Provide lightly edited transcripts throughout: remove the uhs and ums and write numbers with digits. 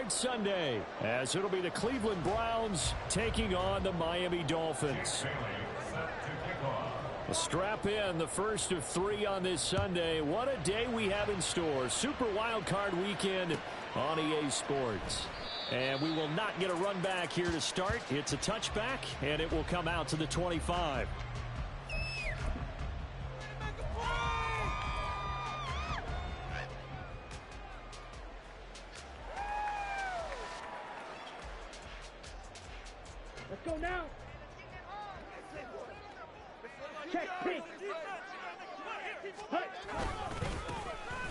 Wildcard Sunday, as it'll be the Cleveland Browns taking on the Miami Dolphins. Strap in, the first of 3 on this Sunday. What a day we have in store. Super Wildcard Weekend on EA Sports. And we will not get a run back here to start. It's a touchback, and it will come out to the 25. Let's go now. Check, pick.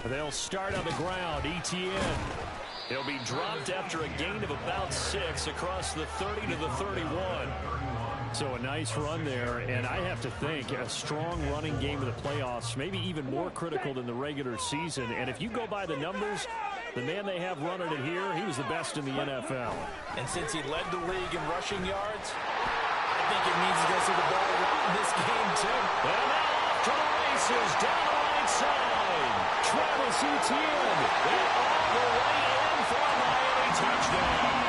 They'll start on the ground. ETN. He'll be dropped after a gain of about 6 across the 30 to the 31. So a nice run there, and I have to think a strong running game of the playoffs, maybe even more critical than the regular season. And if you go by the numbers, the man they have running it here, he was the best in the NFL. And since he led the league in rushing yards, I think it means he goes to the ball in this game too. And now off to the races, down the right side. Travis Etienne, and all the way in for a Miami touchdown.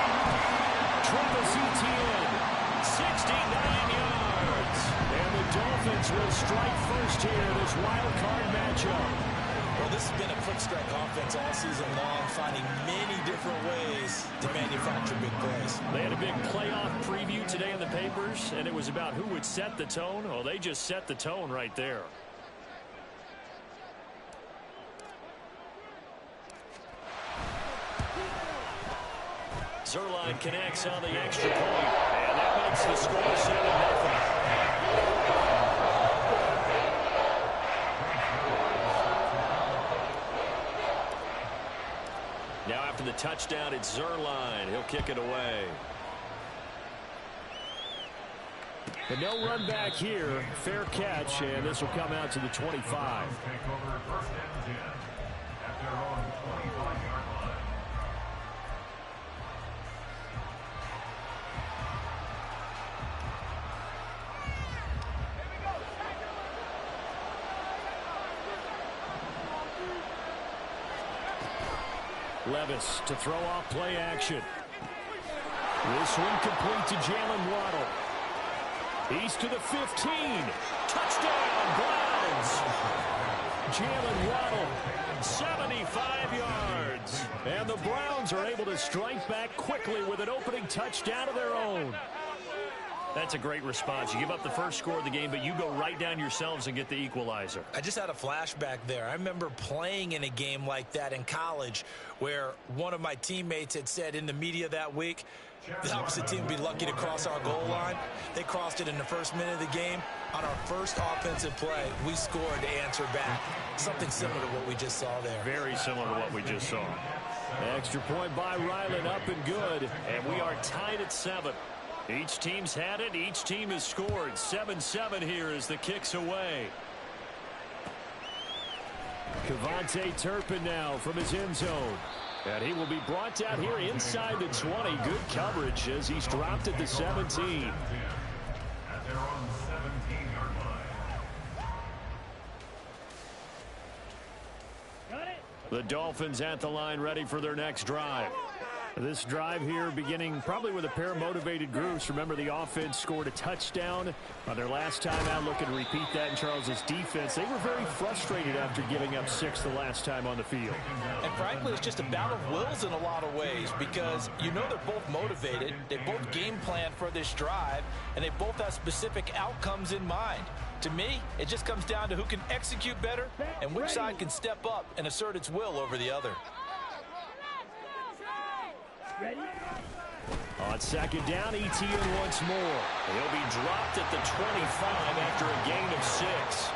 Travis Etienne, 69 yards. And the Dolphins will strike first here in this wild card matchup. Well, this has been a quick strike offense all season long, finding many different ways to manufacture big plays. They had a big playoff preview today in the papers, and it was about who would set the tone. Well, they just set the tone right there. Zerline connects on the extra point, and that makes the score 7-0. Now after the touchdown, it's Zerline. He'll kick it away. But no run back here. Fair catch, and this will come out to the 25. Levis to throw off play action. This one complete to Jalen Waddle. He's to the 15. Touchdown, Browns. Jalen Waddle, 75 yards. And the Browns are able to strike back quickly with an opening touchdown of their own. That's a great response. You give up the first score of the game, but you go right down yourselves and get the equalizer. I just had a flashback there. I remember playing in a game like that in college where one of my teammates had said in the media that week, the opposite team would be lucky to cross our goal line. They crossed it in the first minute of the game. On our first offensive play, we scored to answer back. Something similar to what we just saw there. Very similar to what we just saw. Extra point by Ryland, up and good. And we are tied at 7. Each team's had it. Each team has scored. 7-7 here as the kick's away. Kevontae Turpin now from his end zone. And he will be brought down here inside the 20. Good coverage as he's dropped at the 17. The Dolphins at the line ready for their next drive. This drive here beginning probably with a pair of motivated groups. Remember, the offense scored a touchdown on their last time out. Looking to repeat that in Charles's defense. They were very frustrated after giving up 6 the last time on the field. And frankly, it's just a battle of wills in a lot of ways because you know they're both motivated. They both game plan for this drive, and they both have specific outcomes in mind. To me, it just comes down to who can execute better and which side can step up and assert its will over the other. Ready? On second down, ETN once more. He'll be dropped at the 25 after a gain of 6.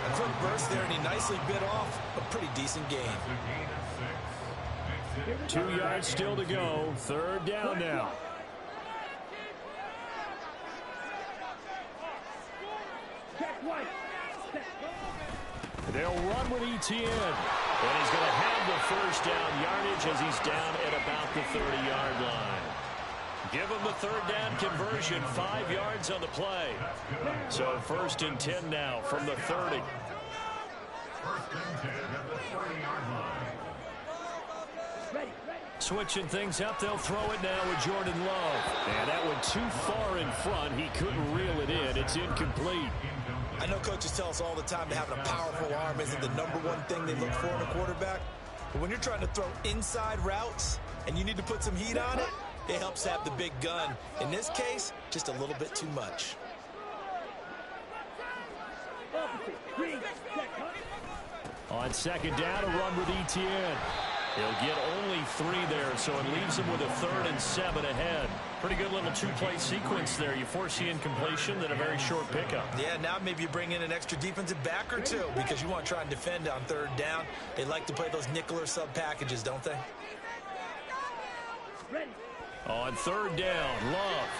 A quick burst there, and he nicely bit off a pretty decent gain. 2 yards still to go. Third down now. They'll run with ETN. And he's going to have the first down yardage as he's down at about the 30-yard line. Give him the third down conversion, 5 yards on the play. So first and 10 now from the 30. Ready. Switching things up, they'll throw it now with Jordan Love. And that went too far in front. He couldn't reel it in. It's incomplete. I know coaches tell us all the time that having a powerful arm isn't the #1 thing they look for in a quarterback. But when you're trying to throw inside routes and you need to put some heat on it, it helps have the big gun. In this case, just a little bit too much. On second down, a run with Etienne. He'll get only 3 there, so it leaves him with a 3rd and 7 ahead. Pretty good little 2-play sequence there. You force the incompletion, then a very short pickup. Yeah, now maybe you bring in an extra defensive back or 2 because you want to try and defend on 3rd down. They like to play those nickel or sub packages, don't they? Ready. On 3rd down, Love.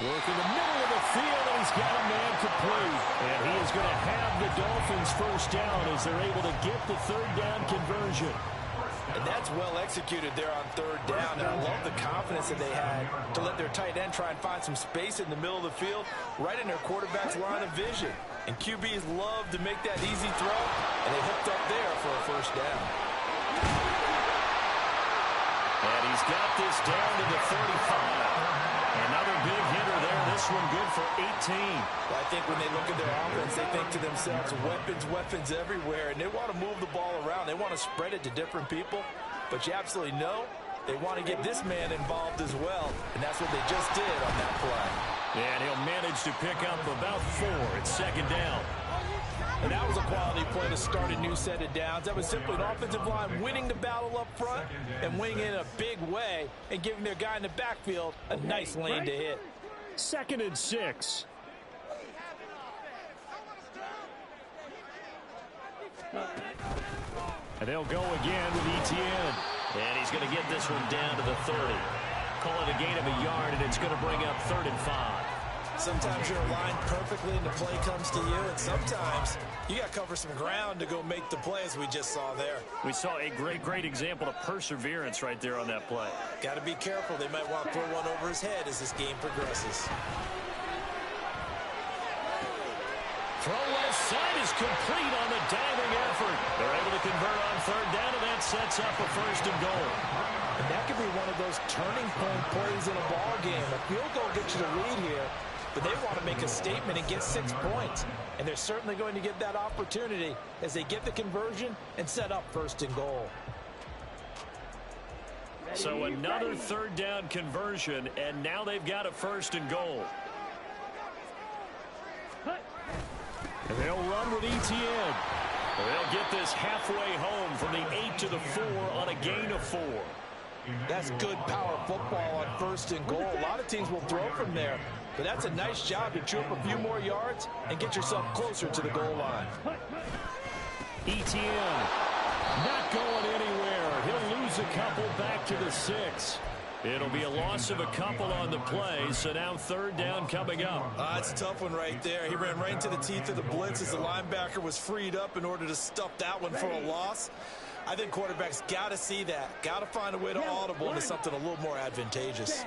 Work in the middle of the field, and he's got a man complete. And he is going to have the Dolphins first down as they're able to get the 3rd down conversion. And that's well executed there on 3rd down. And I love the confidence that they had to let their tight end try and find some space in the middle of the field, right in their quarterback's line of vision. And QBs love to make that easy throw, and they hooked up there for a first down. And he's got this down to the 35. Another big hitter there. This one good for 18. Well, I think when they look at their offense, they think to themselves, weapons everywhere, and they want to move the ball around. They want to spread it to different people, but you absolutely know they want to get this man involved as well, and that's what they just did on that play. And he'll manage to pick up about 4 at second down. And that was a quality play to start a new set of downs. That was simply an offensive line winning the battle up front and winning it in a big way and giving their guy in the backfield a nice lane to hit. 2nd and 6. And they'll go again with Etienne. And he's going to get this one down to the 30. Call it a gain of a yard, and it's going to bring up 3rd and 5. Sometimes you're aligned perfectly and the play comes to you, and sometimes you got to cover some ground to go make the play, as we just saw there. We saw a great example of perseverance right there on that play. Got to be careful. They might want to throw one over his head as this game progresses. Throw left side is complete on the diving effort. They're able to convert on 3rd down, and that sets up a 1st and goal. And that could be one of those turning point plays in a ball game. A field goal gets you the lead here, but they want to make a statement and get 6 points. And they're certainly going to get that opportunity as they get the conversion and set up 1st and goal. So another 3rd down conversion, and now they've got a 1st and goal. And they'll run with Etienne. They'll get this halfway home from the 8 to the 4 on a gain of 4. That's good power football on 1st and goal. A lot of teams will throw from there, but that's a nice job to chew up a few more yards and get yourself closer to the goal line. Etienne not going anywhere. He'll lose a couple back to the 6. It'll be a loss of a couple on the play, so now 3rd down coming up. It's a tough one right there. He ran right into the teeth of the blitz as the linebacker was freed up in order to stuff that one for a loss. I think quarterbacks got to see that. Got to find a way to audible into something a little more advantageous.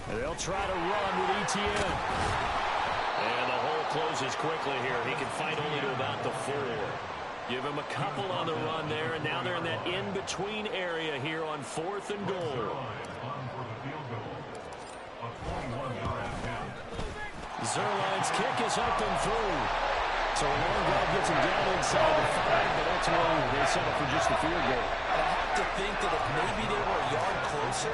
And they'll try to run with Etienne. And the hole closes quickly here. He can fight only to about the 4. Give him a couple on the run there, and now they're in that in-between area here on 4th and goal. Zerline's kick is up and through. So a long drive gets him down inside the 5, but that's why they settle for just a field goal. I have to think that if maybe they were a yard closer,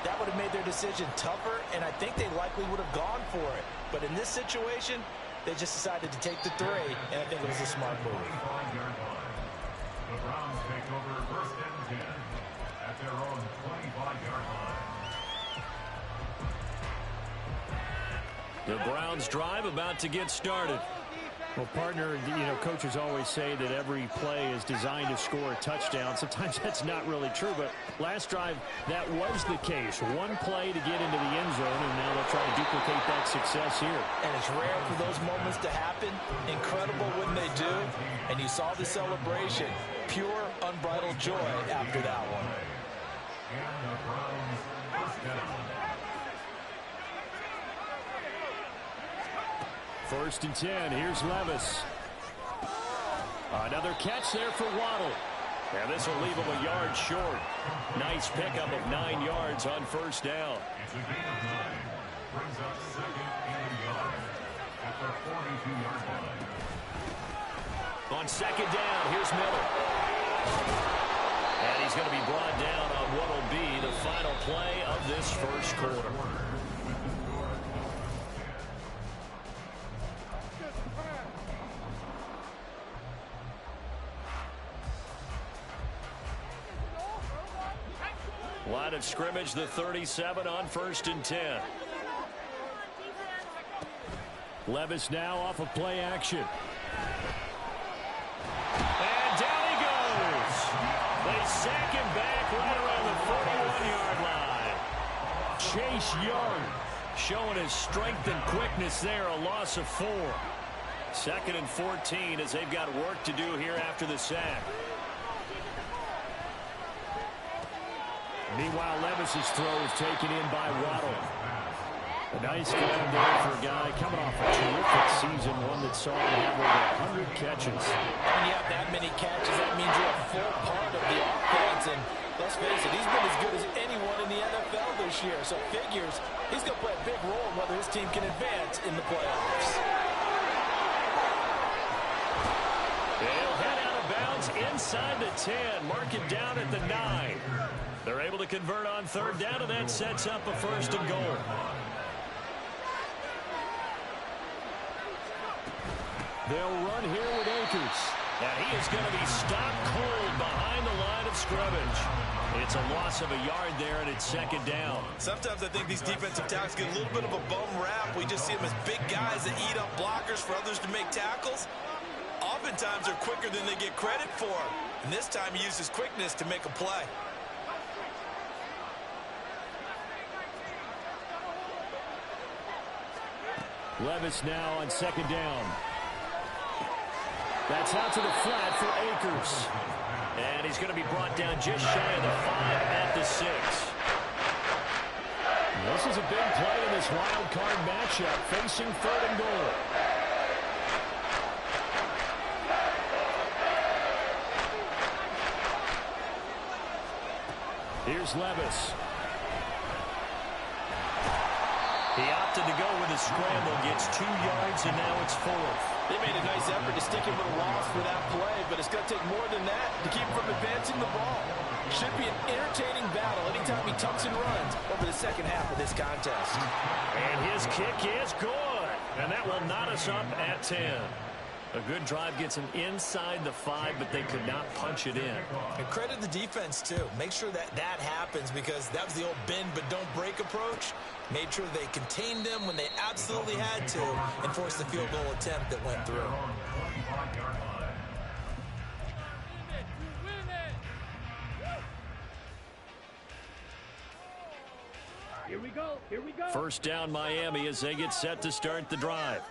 that would have made their decision tougher, and I think they likely would have gone for it. But in this situation, they just decided to take the 3, and I think it was a smart move. The Browns take over 1st and 10 at their own 25-yard line. The Browns drive about to get started. Well, partner, coaches always say that every play is designed to score a touchdown. Sometimes that's not really true, but last drive, that was the case. One play to get into the end zone, and now they'll try to duplicate that success here. And it's rare for those moments to happen. Incredible when they do. And you saw the celebration. Pure, unbridled joy after that one. And the Browns 1st down. 1st and 10. Here's Levis. Another catch there for Waddle. And this will leave him a yard short. Nice pickup of 9 yards on first down. It's a gain of 9. Brings up second and a yard at the 42-yard line. On second down, here's Miller. And he's going to be brought down on what will be the final play of this first quarter. Line of scrimmage, the 37 on 1st and 10. Levis now off of play action. And down he goes. They sack him back right around the 41-yard line. Chase Young showing his strength and quickness there, a loss of 4. 2nd and 14 as they've got work to do here after the sack. Meanwhile, Levis's throw is taken in by Waddle. A nice grab there for a guy coming off a terrific season, one that saw him have over 100 catches. When you have that many catches, that means you're a full part of the offense. And let's face it, he's been as good as anyone in the NFL this year. So figures he's going to play a big role in whether his team can advance in the playoffs. They'll head out of bounds inside the 10, mark it down at the 9. They're able to convert on 3rd down, and that sets up a 1st and goal. They'll run here with Akers. And he is going to be stopped cold behind the line of scrimmage. It's a loss of a yard there, and it's 2nd down. Sometimes I think these defensive tackles get a little bit of a bum rap. We just see them as big guys that eat up blockers for others to make tackles. Oftentimes they're quicker than they get credit for. And this time he uses quickness to make a play. Levis now on 2nd down. That's out to the flat for Akers. And he's going to be brought down just shy of the 5 at the 6. This is a big play in this wild card matchup, facing 3rd and goal. Here's Levis. He opted to go with a scramble, gets 2 yards, and now it's 4th. They made a nice effort to stick him with a loss for that play, but it's going to take more than that to keep him from advancing the ball. Should be an entertaining battle anytime he tucks and runs over the second half of this contest. And his kick is good, and that will knot us up at 10. A good drive gets him inside the 5, but they could not punch it in. And credit the defense, too. Make sure that that happens, because that was the old bend but don't break approach. Made sure they contained them when they absolutely had to and forced the field goal attempt that went through. Here we go. Here we go. 1st down Miami as they get set to start the drive.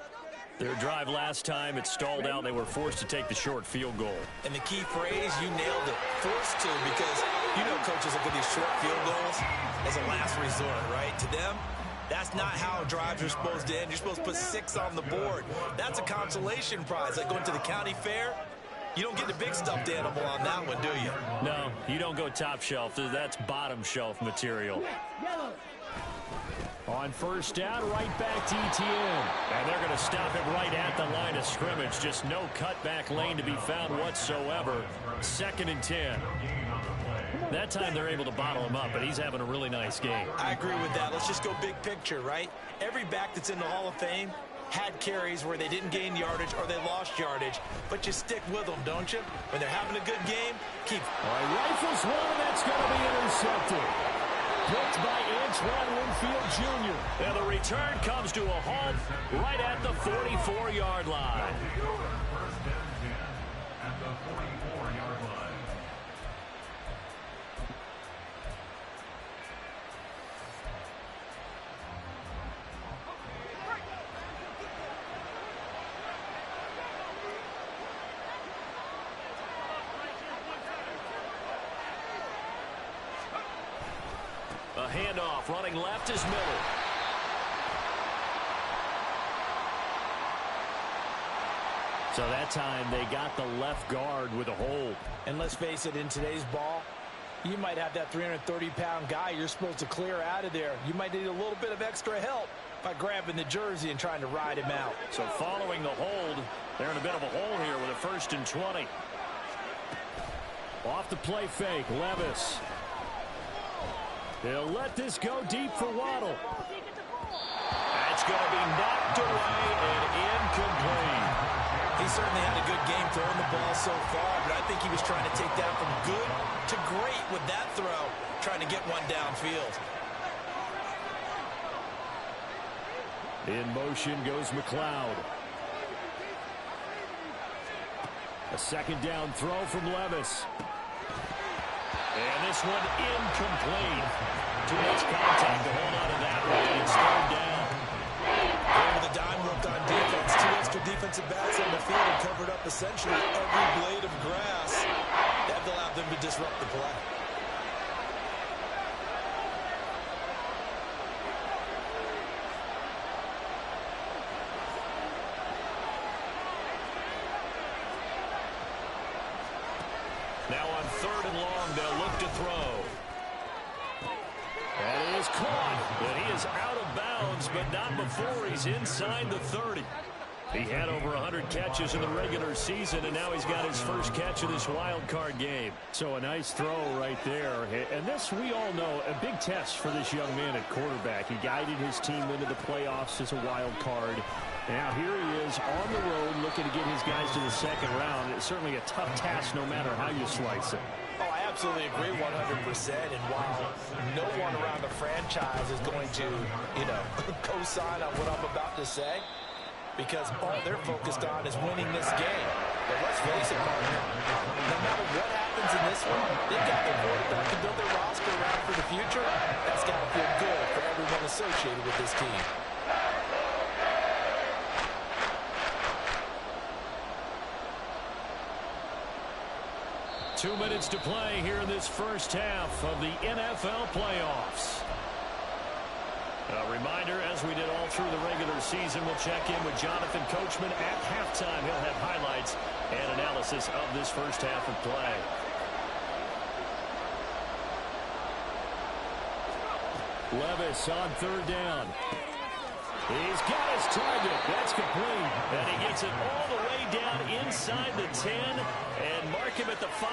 Their drive last time, it stalled out. They were forced to take the short field goal. And the key phrase, you nailed it. Forced to, because you know coaches look at these short field goals as a last resort, right? To them, that's not how drives are supposed to end. You're supposed to put 6 on the board. That's a consolation prize, like going to the county fair. You don't get the big stuffed animal on that one, do you? No, you don't go top shelf. That's bottom shelf material. Yellow. On 1st down, right back to ETN. And they're going to stop it right at the line of scrimmage. Just no cutback lane to be found whatsoever. 2nd and 10. That time they're able to bottle him up, but he's having a really nice game. I agree with that. Let's just go big picture, right? Every back that's in the Hall of Fame had carries where they didn't gain yardage or they lost yardage, but you stick with them, don't you? When they're having a good game, keep. Rifles one, and that's going to be intercepted. Picked by Antoine Winfield Jr. And the return comes to a halt right at the 44-yard line. A handoff, running left is Miller. So that time they got the left guard with a hold. And let's face it, in today's ball, you might have that 330-pound guy you're supposed to clear out of there. You might need a little bit of extra help by grabbing the jersey and trying to ride him out. So following the hold, they're in a bit of a hole here with a 1st and 20. Off the play fake, Levis. He'll let this go deep for Waddle. That's going to be knocked away and incomplete. He certainly had a good game throwing the ball so far, but I think he was trying to take that from good to great with that throw, trying to get one downfield. In motion goes McLeod. A 2nd down throw from Levis. And this one incomplete. Too much contact to hold on to that one. It's 3rd down. Over the dime look on defense. 2 extra defensive backs on the field and covered up essentially every blade of grass. That allowed them to disrupt the play. Now on 3rd and long, they'll look to throw. That is caught, but he is out of bounds, but not before he's inside the 30. He had over 100 catches in the regular season, and now he's got his first catch of this wild card game. So a nice throw right there. And this, we all know, a big test for this young man at quarterback. He guided his team into the playoffs as a wild card. Now here he is on the road looking to get his guys to the 2nd round. It's certainly a tough task no matter how you slice it. Oh, I absolutely agree 100%. And while no one around the franchise is going to, co-sign on what I'm about to say, because all they're focused on is winning this game. But let's face it, partner, no matter what happens in this one, they've got their quarterback to build their roster around for the future. That's got to feel good for everyone associated with this team. Two minutes to play here in this first half of the NFL playoffs. A reminder, as we did all through the regular season, we'll check in with Jonathan Coachman at halftime. He'll have highlights and analysis of this first half of play. Levis on 3rd down. He's got his target. That's complete. And he gets it all the way down inside the 10 and mark him at the 5.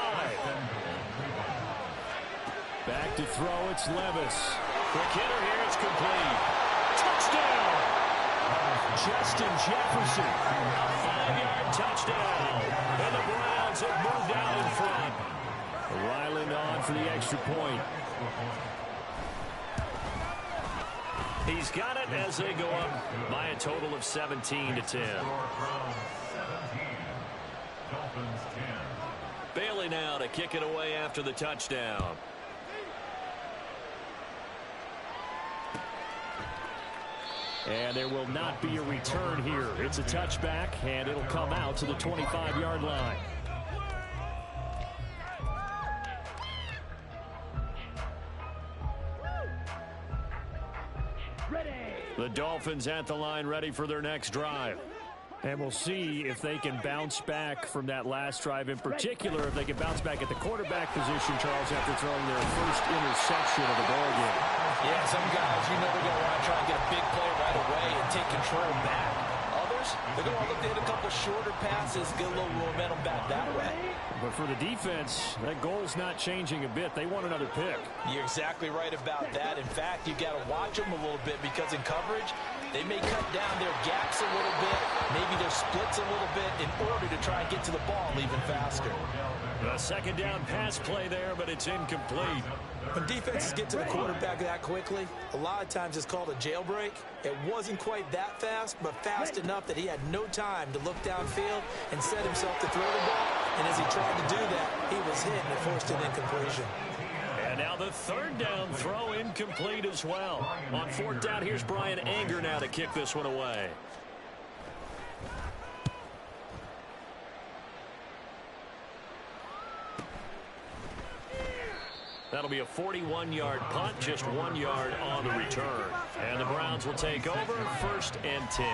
Back to throw, it's Levis. Quick hitter here, it's complete. Touchdown! Justin Jefferson, a 5-yard touchdown. And the Browns have moved out in front. Ryland on for the extra point. He's got it as they go up by a total of 17-10. Bailey now to kick it away after the touchdown. And there will not be a return here. It's a touchback, and it'll come out to the 25-yard line. The Dolphins at the line, ready for their next drive. And we'll see if they can bounce back from that last drive. In particular, if they can bounce back at the quarterback position, Charles, after throwing their first interception of the ball game. Yeah, some guys, they're going to want to try and get a big play right away and take control back. Others, they're going to look to hit a couple shorter passes, get a little momentum back that way. But for the defense, that goal's not changing a bit. They want another pick. You're exactly right about that. In fact, you got to watch them a little bit because in coverage, they may cut down their gaps a little bit, maybe their splits a little bit in order to try and get to the ball even faster. A 2nd down pass play there, but it's incomplete. When defenses get to the quarterback that quickly, a lot of times it's called a jailbreak. It wasn't quite that fast, but fast enough that he had no time to look downfield and set himself to throw the ball. And as he tried to do that, he was hit and forced an incompletion. And now the 3rd down throw incomplete as well. On 4th down, here's Brian Anger now to kick this one away. That'll be a 41-yard punt, just 1 yard on the return. And the Browns will take over, 1st and 10.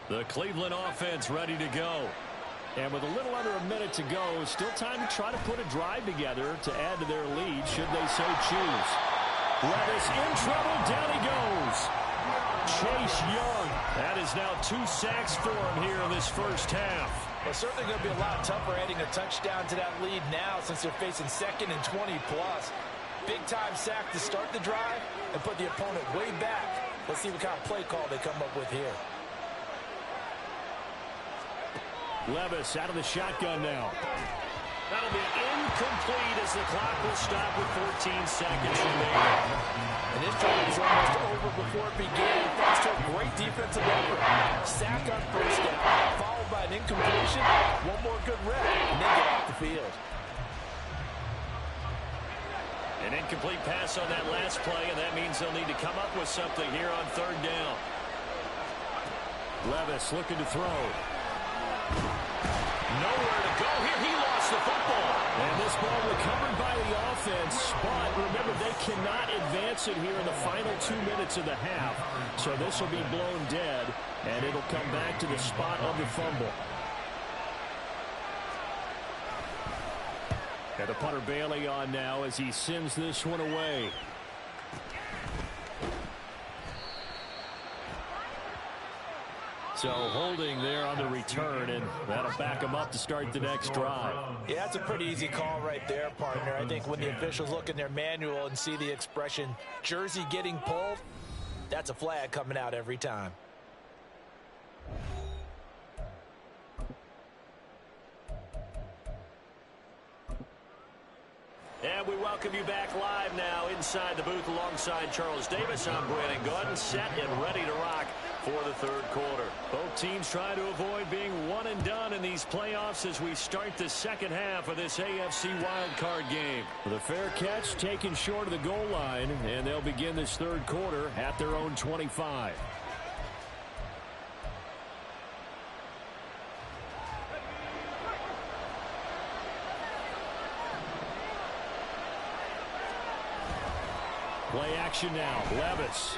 The Cleveland offense ready to go. And with a little under a minute to go, still time to try to put a drive together to add to their lead should they so choose. Levis in trouble. Down he goes. Chase Young. That is now 2 sacks for him here in this first half. Well, certainly going to be a lot tougher adding a touchdown to that lead now since they're facing 2nd and 20+. Big-time sack to start the drive and put the opponent way back. Let's see what kind of play call they come up with here. Levis out of the shotgun now. That'll be incomplete as the clock will stop with 14 seconds remaining. And this drive is almost over before it began, thanks to a great defensive effort. Sack on first down, followed by an incompletion, one more good rep, and then get off the field. An incomplete pass on that last play, and that means they'll need to come up with something here on 3rd down. Levis looking to throw. Nowhere to go here. He lost the football. And this ball recovered by the offense. But remember, they cannot advance it here in the final 2 minutes of the half. So this will be blown dead, and it'll come back to the spot of the fumble. And the punter Bailey on now as he sends this one away. So holding there on the return, and that'll back them up to start the next drive. Yeah, that's a pretty easy call right there, partner. I think when the officials look in their manual and see the expression, jersey getting pulled, that's a flag coming out every time. And we welcome you back live now inside the booth alongside Charles Davis. I'm Brandon Gordon, set and ready to rock for the 3rd quarter. Both teams trying to avoid being one and done in these playoffs as we start the 2nd half of this AFC wildcard game. The fair catch taken short of the goal line, and they'll begin this 3rd quarter at their own 25. Play action now. Levis.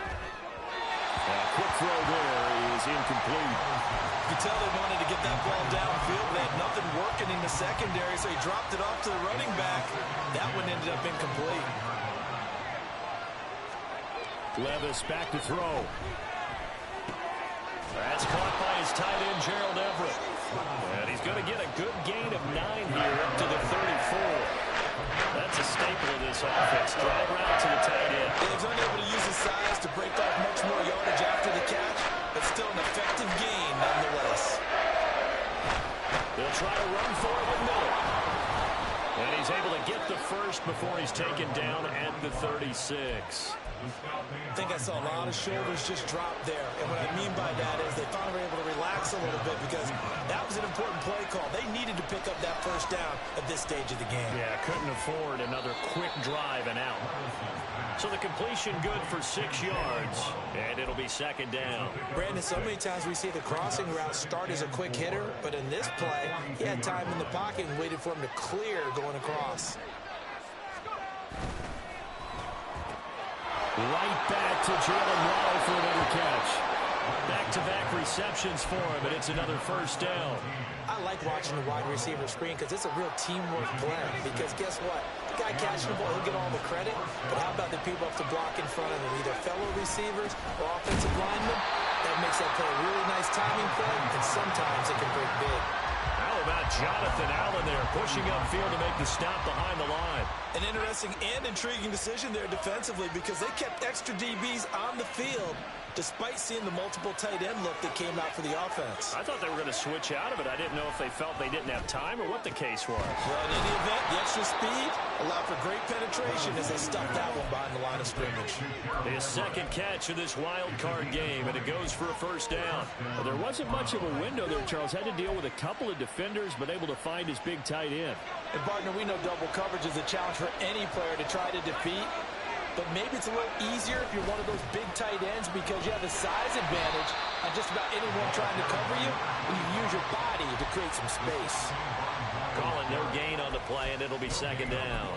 Quick throw there is incomplete. You could tell they wanted to get that ball downfield. They had nothing working in the secondary, so he dropped it off to the running back. That one ended up incomplete. Levis back to throw. That's caught by his tight end, Gerald Everett. And he's going to get a good gain of 9 here up to the 34. That's a staple of this offense. Drive route to the tight end. He's unable to use his size to break off much more yardage after the catch, but still an effective gain nonetheless. They'll try to run for it with Miller. And he's able to get the first before he's taken down at the 36. I think I saw a lot of shoulders just drop there. And what I mean by that is they finally were able to relax a little bit because that was an important play call. They needed to pick up that first down at this stage of the game. Yeah, couldn't afford another quick drive and out. So the completion good for 6 yards, and it'll be 2nd down. Brandon, so many times we see the crossing route start as a quick hitter, but in this play, he had time in the pocket and waited for him to clear going across. Right back to Jalen Waddle for another catch. Back-to-back receptions for him, and it's another first down. I like watching the wide receiver screen because it's a real teamwork play. Because guess what? The guy catching the ball, he'll get all the credit. But how about the people up to block in front of him, either fellow receivers or offensive linemen? That makes that play a really nice timing play, and sometimes it can break big. How about Jonathan Allen there pushing upfield to make the stop behind the line? An interesting and intriguing decision there defensively because they kept extra DBs on the field despite seeing the multiple tight end look that came out for the offense. I thought they were going to switch out of it. I didn't know if they felt they didn't have time or what the case was. Well, in any event, the extra speed allowed for great penetration as they stuffed that one behind the line of scrimmage. His 2nd catch of this wild card game, and it goes for a first down. Well, there wasn't much of a window there, Charles. Had to deal with a couple of defenders, but able to find his big tight end. And, partner, we know double coverage is a challenge for any player to try to defeat. But maybe it's a little easier if you're one of those big tight ends because you have a size advantage on just about anyone trying to cover you, and you use your body to create some space. Calling no gain on the play, and it'll be 2nd down.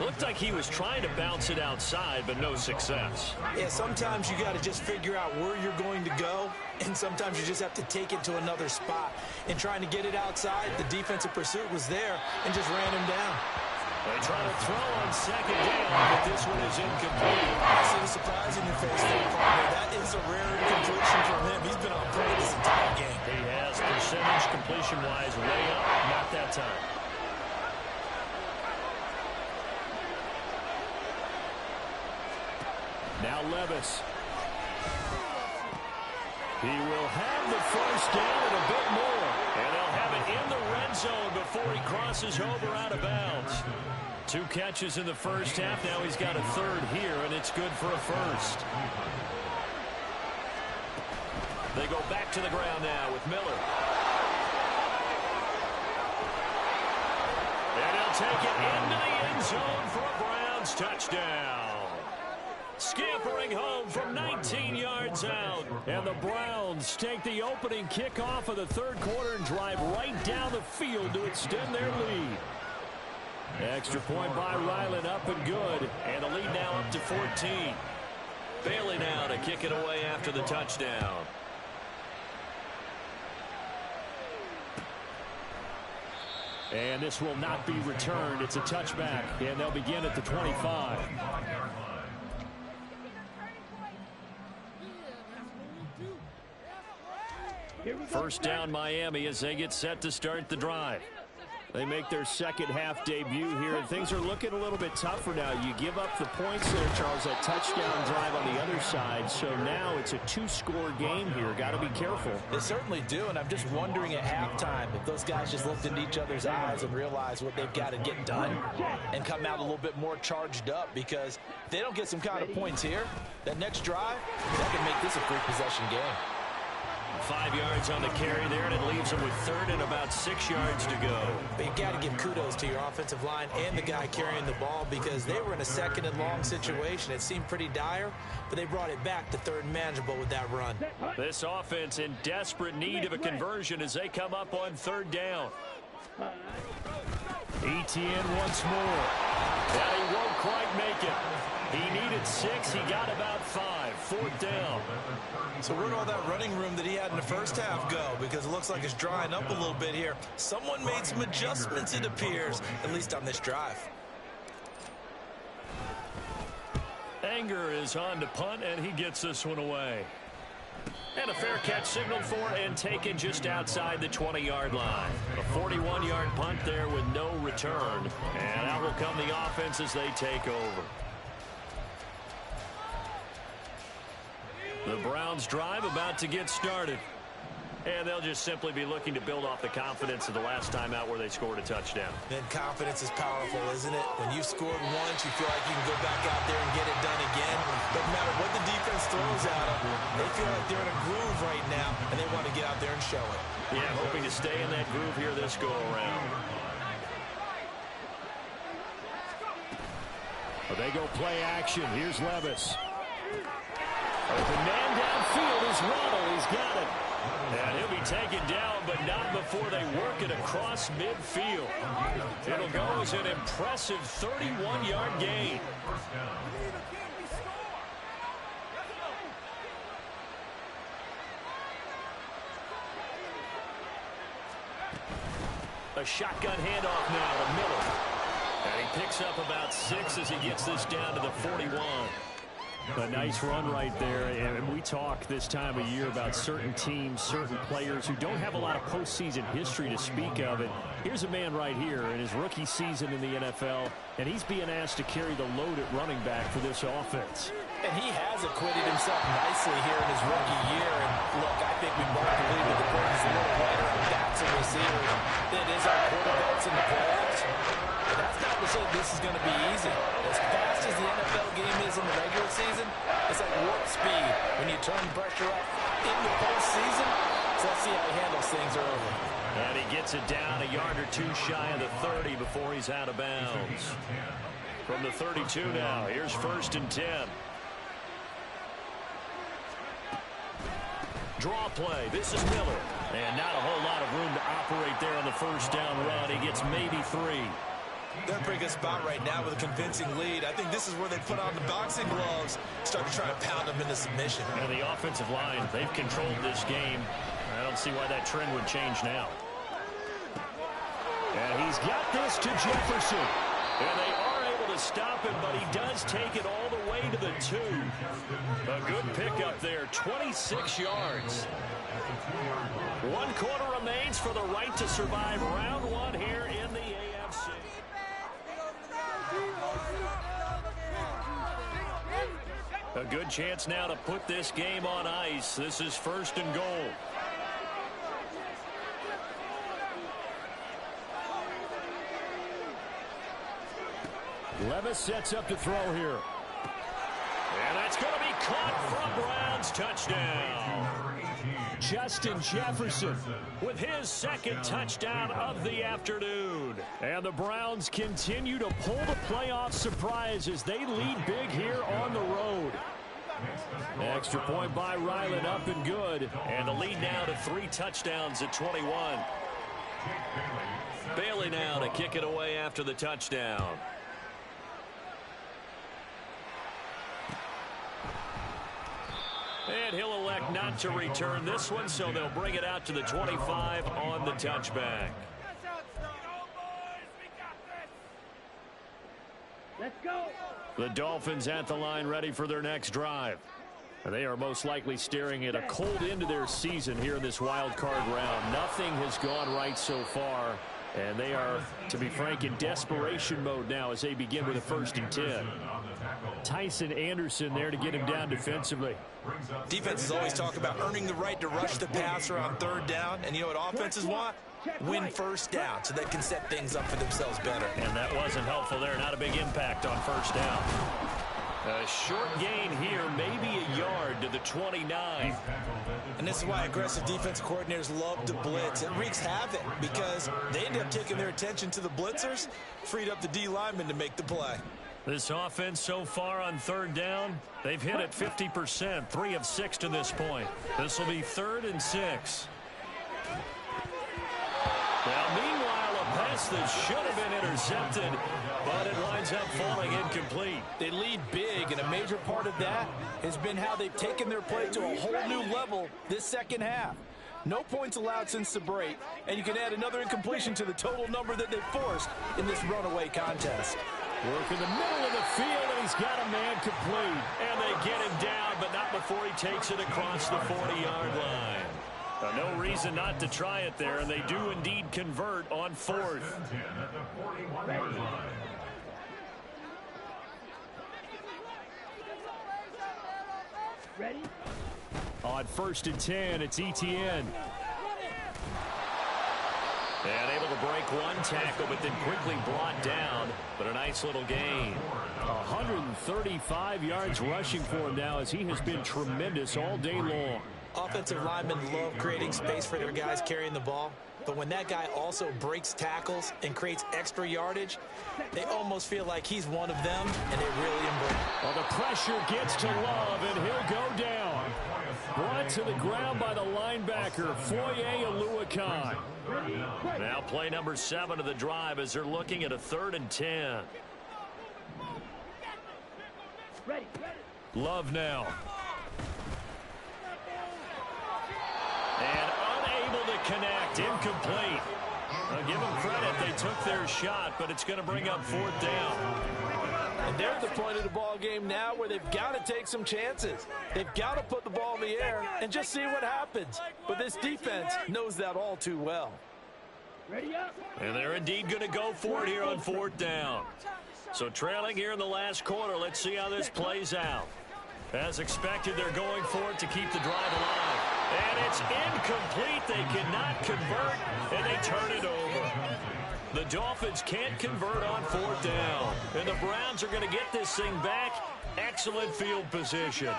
Looked like he was trying to bounce it outside, but no success. Yeah, sometimes you got to just figure out where you're going to go, and sometimes you just have to take it to another spot. And trying to get it outside, the defensive pursuit was there and just ran him down. They try to throw on second down, but this one is incomplete. I see the surprise in your face there, partner. That is a rare incompletion from him. He's been on point this entire game. He has percentage completion-wise way up, not that time. Now Levis. He will have the first down and a bit more. And they'll have it in the red zone before he crosses over out of bounds. 2 catches in the first half. Now he's got a third here, and it's good for a first. They go back to the ground now with Miller. And he'll take it into the end zone for a Browns touchdown. Scampering home from 19 yards out. And the Browns take the opening kickoff of the third quarter and drive right down the field to extend their lead. Extra point by Ryland, up and good. And the lead now up to 14. Bailey now to kick it away after the touchdown. And this will not be returned. It's a touchback, and they'll begin at the 25. First down Miami as they get set to start the drive. They make their second half debut here, and things are looking a little bit tougher now. You give up the points there, Charles, that touchdown drive on the other side. So now it's a 2-score game here. Got to be careful. They certainly do, and I'm just wondering at halftime if those guys just looked into each other's eyes and realized what they've got to get done and come out a little bit more charged up, because if they don't get some kind of points here, that next drive, that can make this a free possession game. 5 yards on the carry there, and it leaves them with third and about 6 yards to go. But you've got to give kudos to your offensive line and the guy carrying the ball, because they were in a second and long situation. It seemed pretty dire, but they brought it back to third and manageable with that run. This offense in desperate need of a conversion as they come up on third down. Etienne once more. And he won't quite make it. He needed 6. He got about 5. Fourth down. So where'd all that running room that he had in the first half go? Because it looks like it's drying up a little bit here. Someone made some adjustments, it appears, at least on this drive. Anger is on to punt, and he gets this one away. And a fair catch signaled for and taken just outside the 20-yard line. A 41-yard punt there with no return. And out will come the offense as they take over. The Browns drive about to get started. And they'll just simply be looking to build off the confidence of the last time out where they scored a touchdown. And confidence is powerful, isn't it? When you've scored once, you feel like you can go back out there and get it done again. Doesn't matter what the defense throws at them. They feel like they're in a groove right now, and they want to get out there and show it. Yeah, hoping to stay in that groove here this go-around. Well, they go play action. Here's Levis. Open man downfield is Waddle. He's got it. And he'll be taken down, but not before they work it across midfield. It'll go as an impressive 31-yard gain. A shotgun handoff now to Miller. And he picks up about 6 as he gets this down to the 41. A nice run right there, and we talk this time of year about certain teams, certain players who don't have a lot of postseason history to speak of. And here's a man right here in his rookie season in the NFL, and he's being asked to carry the load at running back for this offense. And he has acquitted himself nicely here in his rookie year. And look, I think we both believe that the burden's a little lighter on backs and receivers than it is on quarterbacks in the playoffs. But that's not to say this is going to be easy. As fast as the NFL game is in the regular season, it's like warp speed when you turn pressure up in the postseason. So let's see how he handles things early. And he gets it down a yard or two shy of the 30 before he's out of bounds. From the 32 now, here's 1st and 10. Draw play. This is Miller. And not a whole lot of room to operate there on the first down run. He gets maybe 3. They're in a pretty good spot right now with a convincing lead. I think this is where they put on the boxing gloves, start to try to pound them into submission. And the offensive line, they've controlled this game. I don't see why that trend would change now. And he's got this to Jefferson. And they are able to stop him, but he does take it all the way to the 2. A good pickup there, 26 yards. 1 quarter remains for the right to survive round 1 here in the AFC. A good chance now to put this game on ice. This is 1st and goal. Levis sets up to throw here. And that's going to be caught from Browns. Touchdown. Justin Jefferson with his 2nd touchdown of the afternoon. And the Browns continue to pull the playoff surprise as they lead big here on the road. Extra point by Ryland, up and good. And the lead now to 3 touchdowns at 21. Bailey now to kick it away after the touchdown. And he'll elect not to return this one, so they'll bring it out to the 25 on the touchback. Let's go. The Dolphins at the line, ready for their next drive. They are most likely staring at a cold end to their season here in this wild card round. Nothing has gone right so far, and they are, to be frank, in desperation mode now as they begin with a 1st and 10. Tyson Anderson there to get him down defensively. Defenses always talk about earning the right to rush the passer on 3rd down, and you know what offenses want? Win 1st down so they can set things up for themselves better. And that wasn't helpful there. Not a big impact on 1st down. A short gain here, maybe a yard to the 29. And this is why aggressive defense coordinators love to blitz. It wreaks havoc because they end up taking their attention to the blitzers, freed up the D lineman to make the play. This offense so far on 3rd down, they've hit it 50%, 3 of 6 to this point. This will be 3rd and 6. Now, meanwhile, a pass that should have been intercepted, but it winds up falling incomplete. They lead big, and a major part of that has been how they've taken their play to a whole new level this 2nd half. No points allowed since the break, and you can add another incompletion to the total number that they've forced in this runaway contest. Work in the middle of the field, and he's got a man complete. And they get him down, but not before he takes it across the 40-yard line. No reason not to try it there, and they do indeed convert on 4th. Ready? On 1st and 10, it's Etienne. And able to break 1 tackle, but then quickly brought down. But a nice little gain. 135 yards rushing for him now as he has been tremendous all day long. Offensive linemen love creating space for their guys carrying the ball. But when that guy also breaks tackles and creates extra yardage, they almost feel like he's one of them, and they really embrace. Well, the pressure gets to Love, and he'll go down. Brought to the ground by the linebacker, Foye Aluakai. Now play number 7 of the drive as they're looking at a 3rd and 10. Ready. Love now. And unable to connect, incomplete. I'll give them credit, they took their shot, but it's going to bring up 4th down. And they're at the point of the ball game now where they've got to take some chances. They've got to put the ball in the air and just see what happens. But this defense knows that all too well. Ready up. And they're indeed going to go for it here on 4th down. So trailing here in the last quarter, let's see how this plays out. As expected, they're going for it to keep the drive alive. And it's incomplete. They cannot convert, and they turn it over. The Dolphins can't convert on 4th down. And the Browns are going to get this thing back. Excellent field position.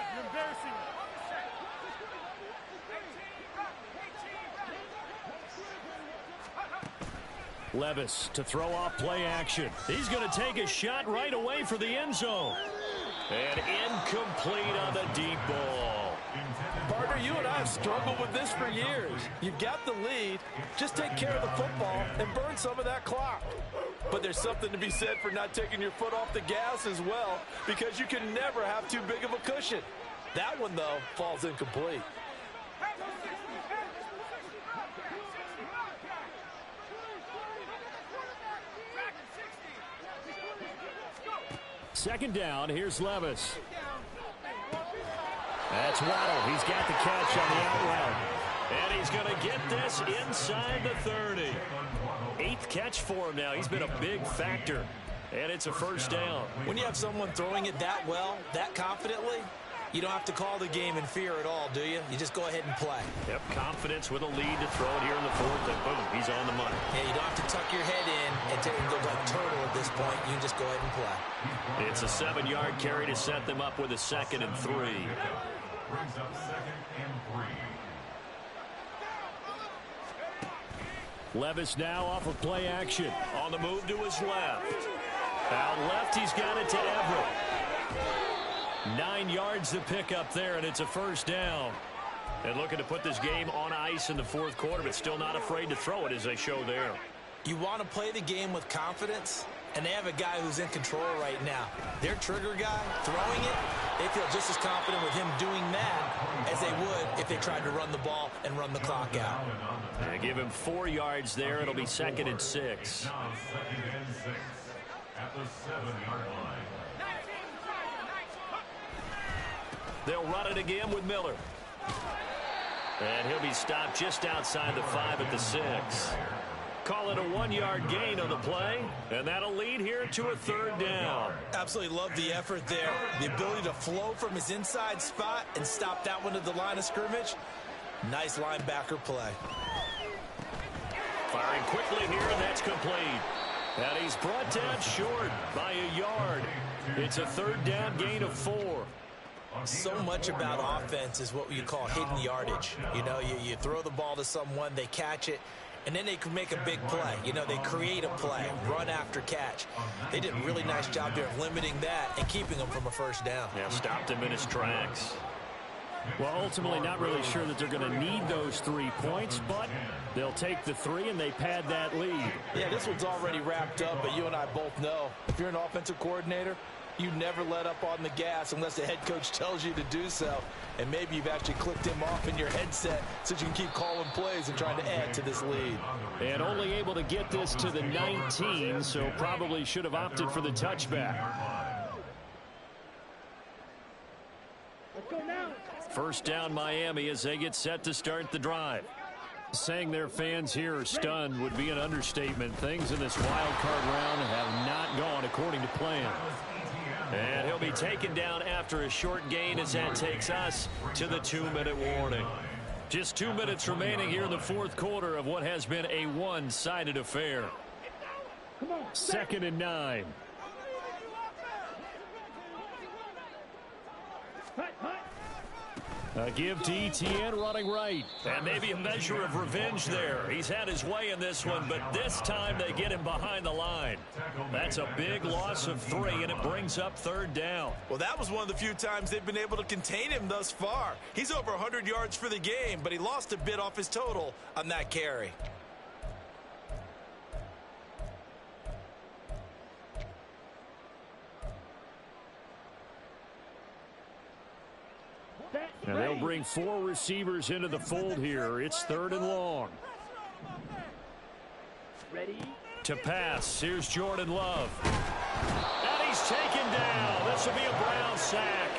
Levis to throw off play action. He's going to take a shot right away for the end zone. And incomplete on the deep ball. Partner, you and I have struggled with this for years. You've got the lead. Just take care of the football and burn some of that clock. but there's something to be said for not taking your foot off the gas as well, because you can never have too big of a cushion. That one, though, falls incomplete. Second down, here's Levis. That's Waddle. He's got the catch on the out route. And he's going to get this inside the 30. 8th catch for him now. He's been a big factor. And it's a first down. When you have someone throwing it that well, that confidently, you don't have to call the game in fear at all, do you? You just go ahead and play. Yep, confidence with a lead to throw it here in the 4th, and boom, he's on the money. Yeah, you don't have to tuck your head in and go like turtle at this point. You can just go ahead and play. It's a 7-yard carry to set them up with a 2nd and 3. Brings up 2nd and 3. Levis now off of play action. On the move to his left. Out left, he's got it to Everett. 9 yards to pick up there, and it's a first down. And looking to put this game on ice in the 4th quarter, but still not afraid to throw it as they show there. You want to play the game with confidence, and they have a guy who's in control right now. Their trigger guy, throwing it, they feel just as confident with him doing that as they would if they tried to run the ball and run the clock out. They give him 4 yards there. It'll be 2nd and 6. Now 2nd and 6 at the 7-yard line. They'll run it again with Miller. And he'll be stopped just outside the 5 at the 6. Call it a 1-yard gain on the play, and that'll lead here to a 3rd down. Absolutely love the effort there. The ability to flow from his inside spot and stop that one at the line of scrimmage. Nice linebacker play. Firing quickly here, and that's complete. And he's brought down short by a yard. It's a 3rd down gain of 4. So much about offense is what you call hidden yardage. You know, you throw the ball to someone, they catch it, and then they can make a big play. You know, they create a play, run after catch. They did a really nice job there of limiting that and keeping them from a first down. Yeah, stopped him in his tracks. Well, ultimately not really sure that they're going to need those 3 points, but they'll take the 3 and they pad that lead. Yeah, this one's already wrapped up, but you and I both know if you're an offensive coordinator, you never let up on the gas unless the head coach tells you to do so. And maybe you've actually clicked him off in your headset so you can keep calling plays and trying to add to this lead. And only able to get this to the 19, so probably should have opted for the touchback. Let's go now. First down Miami as they get set to start the drive. Saying their fans here are stunned would be an understatement. Things in this wild card round have not gone according to plan. And he'll be taken down after a short gain as that takes us to the 2-minute warning. Just 2 minutes remaining here in the 4th quarter of what has been a one-sided affair. Come on. 2nd and 9. Hut, hut. A give to ETN running right. And maybe a measure of revenge there. He's had his way in this one, but this time they get him behind the line. That's a big loss of 3, and it brings up 3rd down. Well, that was one of the few times they've been able to contain him thus far. He's over 100 yards for the game, but he lost a bit off his total on that carry. And they'll bring 4 receivers into the fold here. It's 3rd and long. Ready? To pass, here's Jordan Love. And he's taken down. This will be a Brown sack.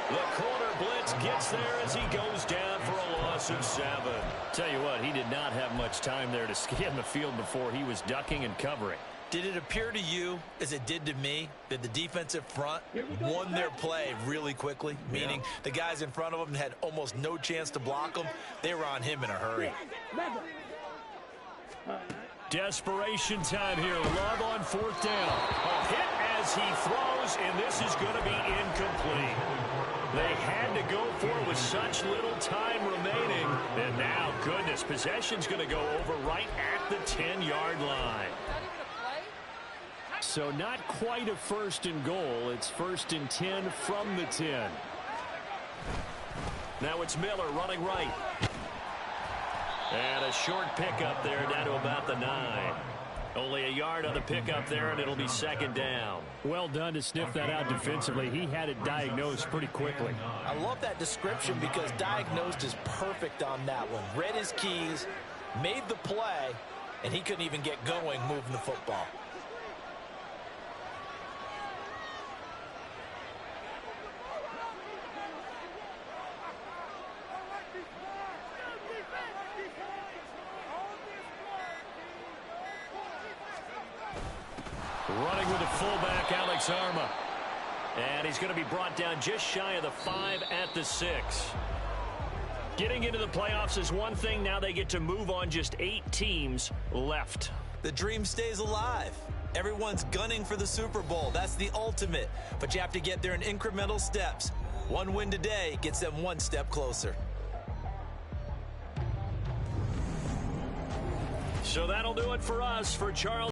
The corner blitz gets there as he goes down for a loss of 7. Tell you what, he did not have much time there to scan the field before he was ducking and covering. Did it appear to you, as it did to me, that the defensive front won their play really quickly? Meaning the guys in front of them had almost no chance to block them. They were on him in a hurry. Level. Desperation time here. Love on 4th down. A hit as he throws, and this is going to be incomplete. They had to go for it with such little time remaining. And now, goodness, possession's going to go over right at the 10-yard line. So not quite a 1st and goal. It's 1st and 10 from the 10. Now it's Miller running right. And a short pickup there down to about the 9. Only a yard on the pickup there, and it'll be second down. Well done to sniff that out defensively. He had it diagnosed pretty quickly. I love that description because diagnosed is perfect on that one. Read his keys, made the play, and he couldn't even get going moving the football. Running with the fullback, Alex Arma. And he's going to be brought down just shy of the 5 at the 6. Getting into the playoffs is one thing. Now they get to move on. Just 8 teams left. The dream stays alive. Everyone's gunning for the Super Bowl. That's the ultimate. But you have to get there in incremental steps. One win today gets them one step closer. So that'll do it for us. For Charles